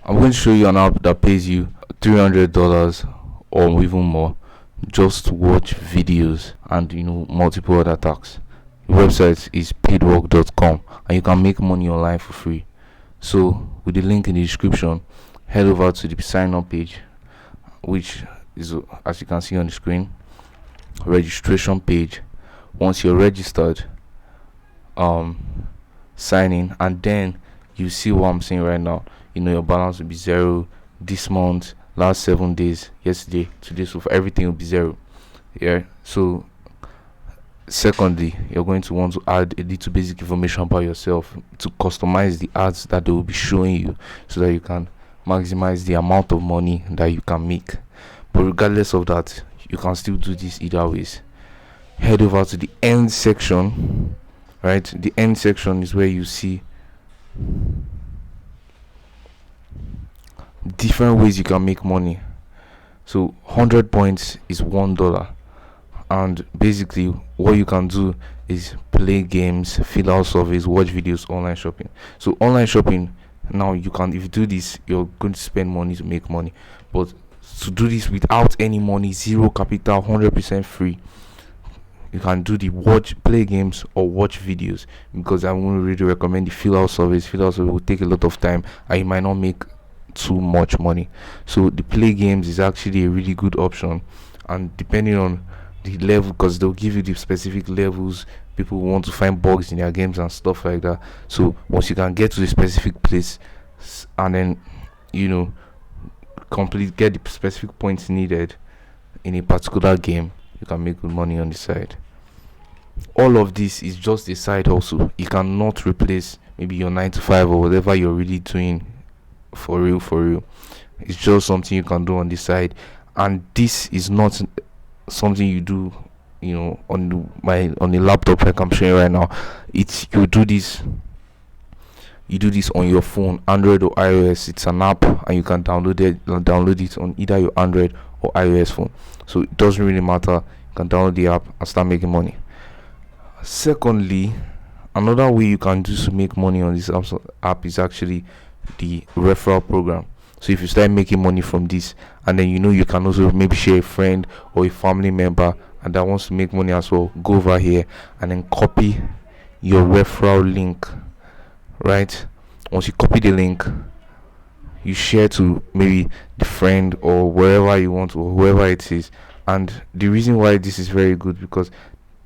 I'm going to show you an app that pays you $300 or even more just to watch videos and multiple other tasks. The website is paidwork.com and you can make money online for free. So with the link in the description, head over to the sign up page, which is, as you can see on the screen, registration page. Once you're registered, sign in, and then you see what I'm saying right now. Your balance will be zero this month, last 7 days, yesterday, today, so for everything will be zero. So secondly, you're going to want to add a little basic information about yourself to customize the ads that they will be showing you, so that you can maximize the amount of money that you can make. But regardless of that, you can still do this either ways. Head over to the end section. Right, the end section is where you see different ways you can make money. So 100 points is $1, and basically what you can do is play games, fill out surveys, watch videos, online shopping. So online shopping, now you can, if you do this, you're going to spend money to make money, but to do this without any money, zero capital, 100% free, you can do the play games or watch videos, because I won't really recommend the fill out surveys. Fill out surveys will take a lot of time and you might not make too much money. So the play games is actually a really good option, and depending on the level, because they'll give you the specific levels people want to find bugs in their games and stuff like that. So once you can get to the specific place and then get the specific points needed in a particular game, you can make good money on the side. All of this is just a side hustle. You cannot replace maybe your 9 to 5 or whatever you're really doing for real. It's just something you can do on the side, and this is not something you do on the laptop like I'm showing right now. You do this on your phone, Android or iOS. It's an app and you can download it on either your Android or iOS phone, so it doesn't really matter. You can download the app and start making money. Secondly, another way you can do to make money on this app is actually the referral program. So if you start making money from this, and then you can also maybe share a friend or a family member and that wants to make money as well, go over here and then copy your referral link. Right, once you copy the link, you share to maybe the friend or wherever you want, or whoever it is. And the reason why this is very good, because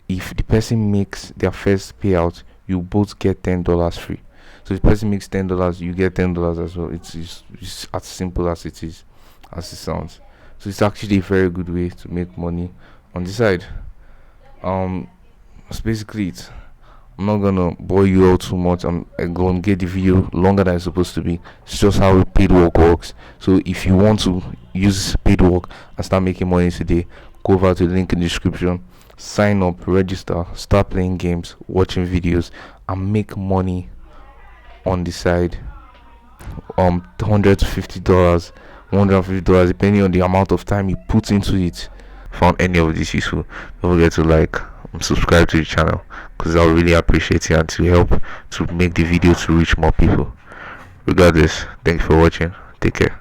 if the person makes their first payout, you both get $10 free. So if the person makes $10, you get $10 as well. It's as simple as it sounds. So it's actually a very good way to make money on the side. That's basically it. I'm not gonna bore you out too much. I'm gonna get the video longer than it's supposed to be. It's just how paid work works. So if you want to use paid work and start making money today, go over to the link in the description, sign up, register, start playing games, watching videos, and make money on the side. $100 to $50, $150, depending on the amount of time you put into it. Found any of this useful, don't forget to like and subscribe to the channel, because I'll really appreciate it and to help to make the video to reach more people. Regardless, thanks for watching. Take care.